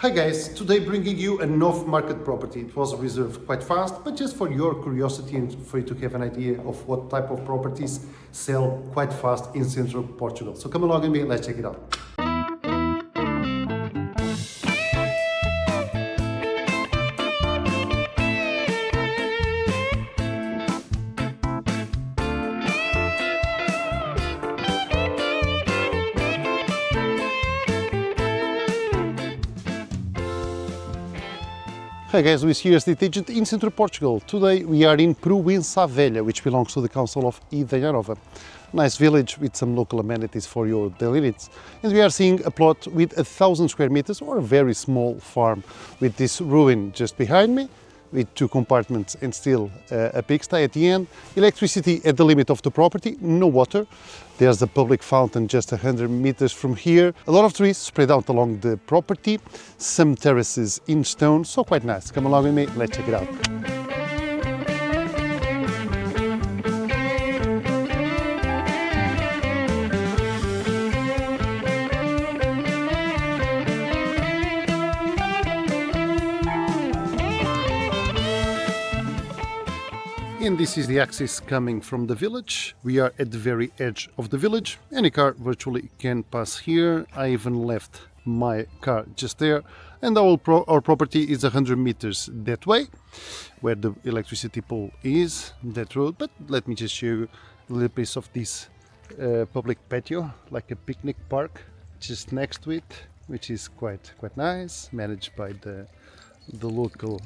Hi guys, today bringing you an off-market property. It was reserved quite fast, but just for your curiosity and for you to have an idea of what type of properties sell quite fast in central Portugal. So come along with me, let's check it out. Hi guys, Luis here, estate agent in Central Portugal. Today we are in Proença-a-Velha, which belongs to the council of Idanha-a-Nova. Nice village with some local amenities for your daily needs. And we are seeing a plot with 1,000 square meters or a very small farm with this ruin just behind me, with 2 compartments and still a pigsty at the end. Electricity at the limit of the property, no water. There's a public fountain just 100 meters from here. A lot of trees spread out along the property, some terraces in stone, so quite nice. Come along with me, let's check it out. And this is the access coming from the village. We are at the very edge of the village. Any car virtually can pass here. I even left my car just there. And our property is 100 meters that way, where the electricity pole is, that road. But let me just show you a little piece of this public patio, like a picnic park, just next to it, which is quite nice, managed by the local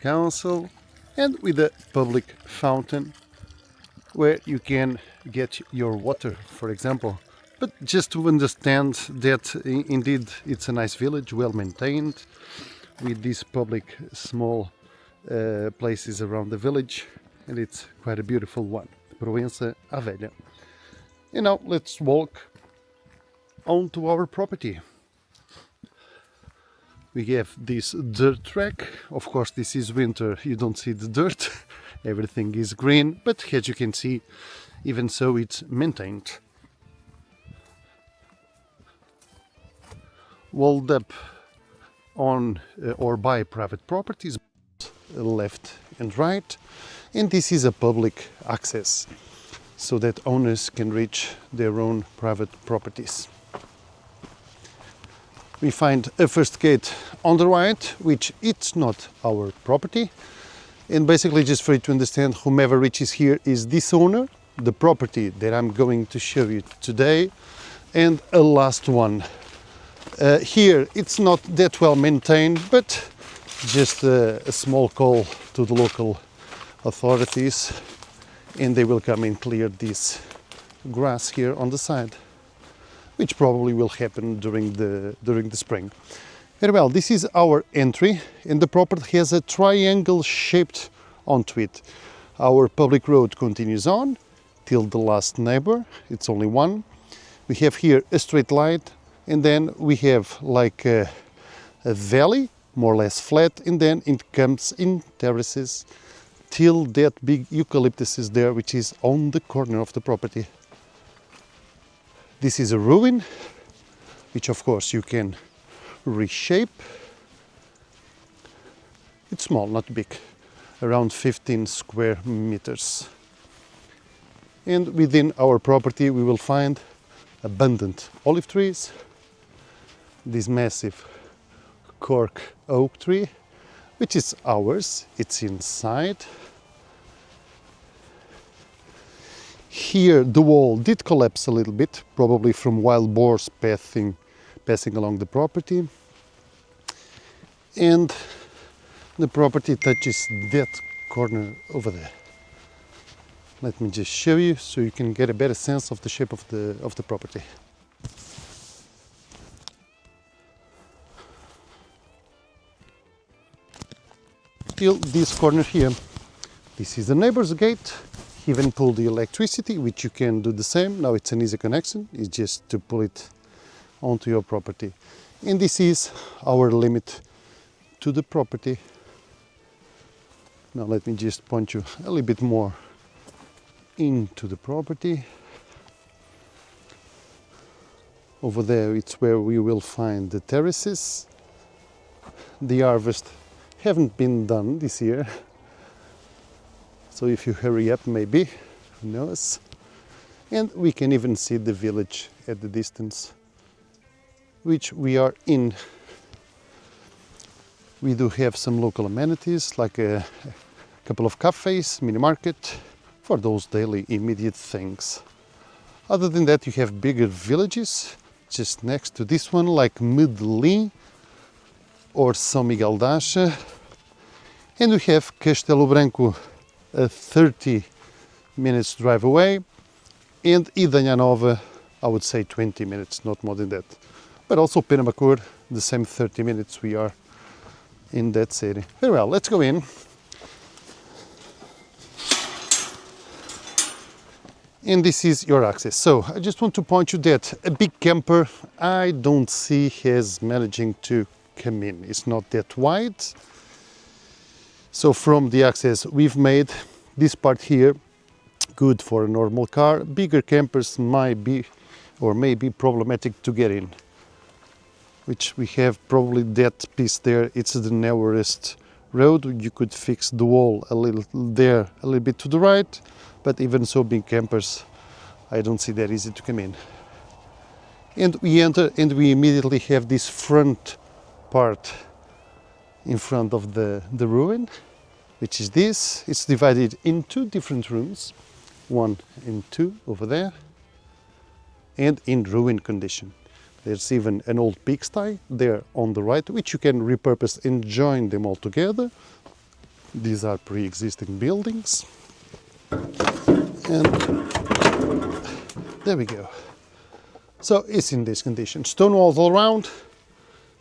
council. And with a public fountain where you can get your water, for example. But just to understand that indeed it's a nice village, well maintained, with these public small places around the village, and it's quite a beautiful one, Proença-a-Velha. And now let's walk onto our property. We have this dirt track. Of course, this is winter, you don't see the dirt. Everything is green, but as you can see, even so it's maintained. Walled up on or by private properties, left and right. And this is a public access, so that owners can reach their own private properties. We find a first gate on the right, which it's not our property. And basically, just for you to understand, whomever reaches here is this owner, the property that I'm going to show you today, and a last one. Here, it's not that well maintained, but just a small call to the local authorities, and they will come and clear this grass here on the side, which probably will happen during the spring. Very well, this is our entry, and the property has a triangle shaped onto it. Our public road continues on till the last neighbor, it's only one. We have here a straight light, and then we have like a valley, more or less flat, and then it comes in terraces till that big eucalyptus is there, which is on the corner of the property. This is a ruin, which of course you can reshape. It's small, not big, around 15 square meters. And within our property we will find abundant olive trees, this massive cork oak tree, which is ours, it's inside. Here the wall did collapse a little bit, probably from wild boars passing along the property. And the property touches that corner over there. Let me just show you so you can get a better sense of the shape of the property. Till this corner here. This is the neighbor's gate. He even pulled the electricity, which you can do the same. Now it's an easy connection, it's just to pull it onto your property. And this is our limit to the property. Now let me just point you a little bit more into the property. Over there it's where we will find the terraces. the harvest haven't been done this year. So if you hurry up, maybe, who knows. And we can even see the village at the distance, which we are in. We do have some local amenities, like a couple of cafes, mini market, for those daily immediate things. Other than that, you have bigger villages just next to this one, like Medellín or São Miguel de Acha. And we have Castelo Branco, a 30 minutes drive away, and Idanha-a-Nova, I would say 20 minutes, not more than that. But also Penamacor, the same 30 minutes we are in that city. Very well, let's go in. And this is your access. So I just want to point you that a big camper I don't see as managing to come in. It's not that wide. So from the access we've made, this part here good for a normal car. Bigger campers might be or may be problematic to get in. Which we have probably that piece there. It's the narrowest road. You could fix the wall a little there, a little bit to the right. But even so, big campers, I don't see that easy to come in. And we enter and we immediately have this front part in front of the ruin, which is this. It's divided in two different rooms, 1 and 2 over there, and in ruin condition. There's even an old pigsty there on the right, which you can repurpose and join them all together. These are pre-existing buildings. And there we go. So it's in this condition. Stone walls all around.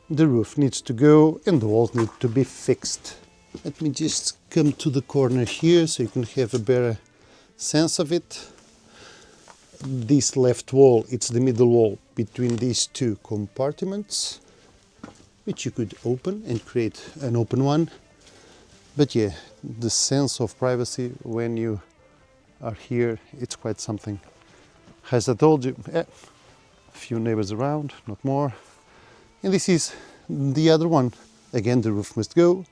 The roof needs to go and the walls need to be fixed. Let me just come to the corner here so you can have a better sense of it. This left wall, it's the middle wall between these two compartments, which you could open and create an open one. But yeah, the sense of privacy when you are here, it's quite something. As I told you, a few neighbors around, not more. And this is the other one. Again, the roof must go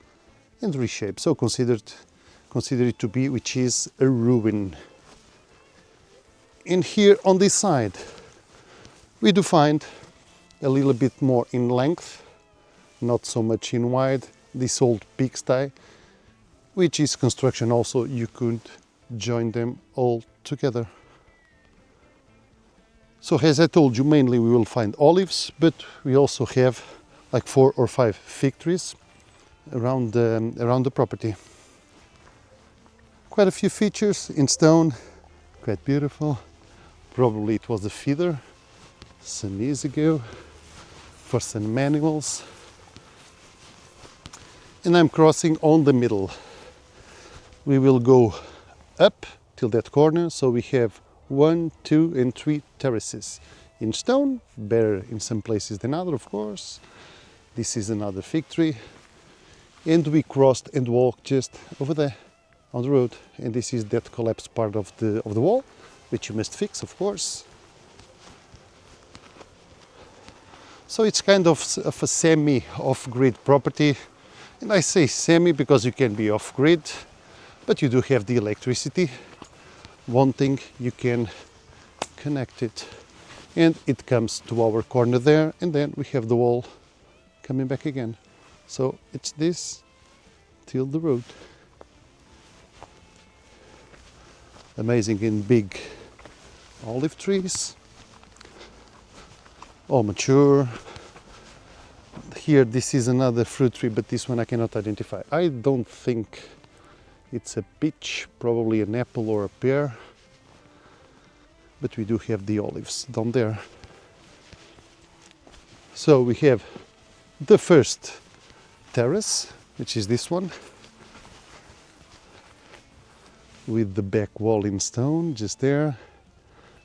and reshape. So consider it to be, which is a ruin. And here on this side, we do find a little bit more in length, not so much in wide, this old pigsty, which is construction also. You could join them all together. So as I told you, mainly we will find olives, but we also have like 4 or 5 fig trees around the property. Quite a few features in stone, quite beautiful. Probably it was a feeder some years ago for some animals. And I'm crossing on the middle. We will go up till that corner, so we have 1, 2 and 3 terraces in stone, better in some places than other, of course. This is another fig tree, and we crossed and walked just over there on the road, and this is that collapsed part of the wall, which you must fix, of course. So it's kind of a semi off-grid property, and I say semi because you can be off-grid, but you do have the electricity. Wanting, you can connect it, and it comes to our corner there, and then we have the wall coming back again. So it's this till the road. Amazing and big olive trees, all mature. Here this is another fruit tree, but this one I cannot identify. I don't think it's a peach, probably an apple or a pear, but we do have the olives down there. So we have the first terrace, which is this one, with the back wall in stone just there.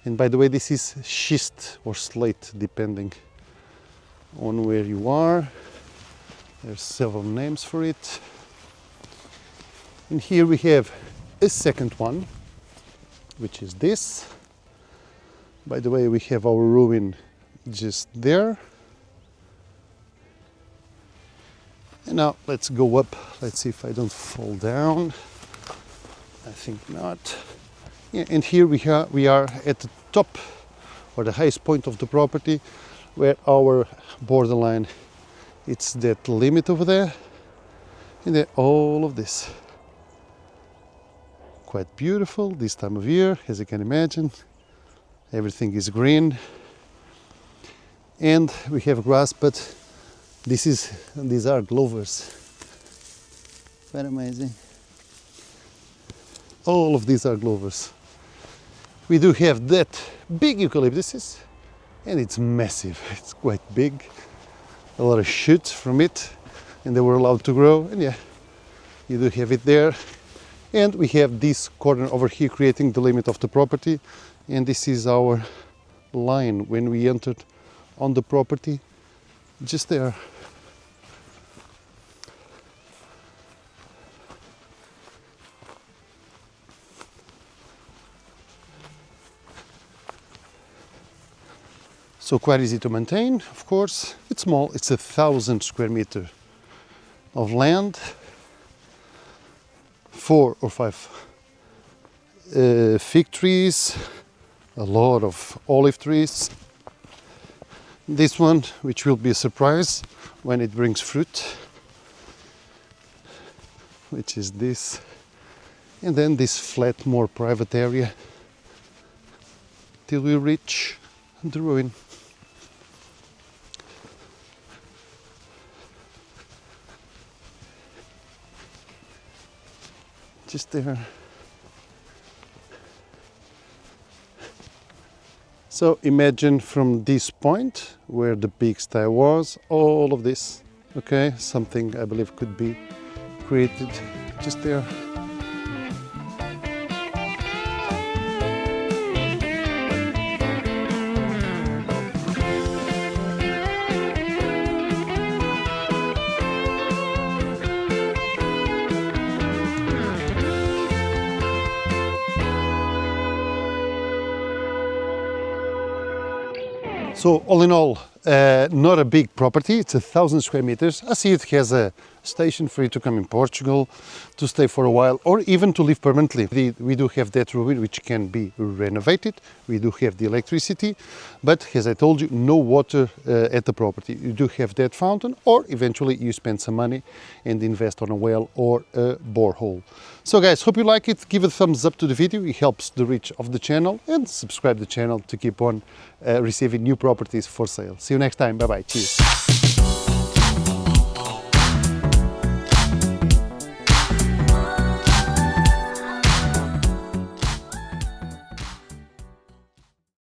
And by the way, this is schist or slate, depending on where you are. There's several names for it. And here we have a second one, which is this. By the way, we have our ruin just there. And now let's go up. Let's see if I don't fall down. I think not. Yeah, and here we are at the top, or the highest point of the property, where our borderline, it's that limit over there, and then all of this. Quite beautiful this time of year, as you can imagine. Everything is green, and we have grass, but these are clovers. Very amazing. All of these are clovers. We do have that big eucalyptus, and it's massive. It's quite big. A lot of shoots from it, and they were allowed to grow. And yeah, you do have it there. And we have this corner over here creating the limit of the property. And this is our line when we entered on the property, just there. So quite easy to maintain, of course. It's small, it's 1,000 square meters of land, 4 or 5 fig trees, a lot of olive trees. This one, which will be a surprise when it brings fruit, which is this. And then this flat, more private area, till we reach the ruin. Just there. So imagine from this point where the pigsty was, all of this, okay, something I believe could be created just there. So all in all, not a big property, it's 1,000 square meters. I see it has a station for you to come in Portugal, to stay for a while, or even to live permanently. We do have that ruin which can be renovated, we do have the electricity, but as I told you, no water at the property. You do have that fountain, or eventually you spend some money and invest on a well or a borehole. So guys, hope you like it, give a thumbs up to the video, it helps the reach of the channel, and subscribe the channel to keep on receiving new properties for sale. See you next time, bye bye, cheers.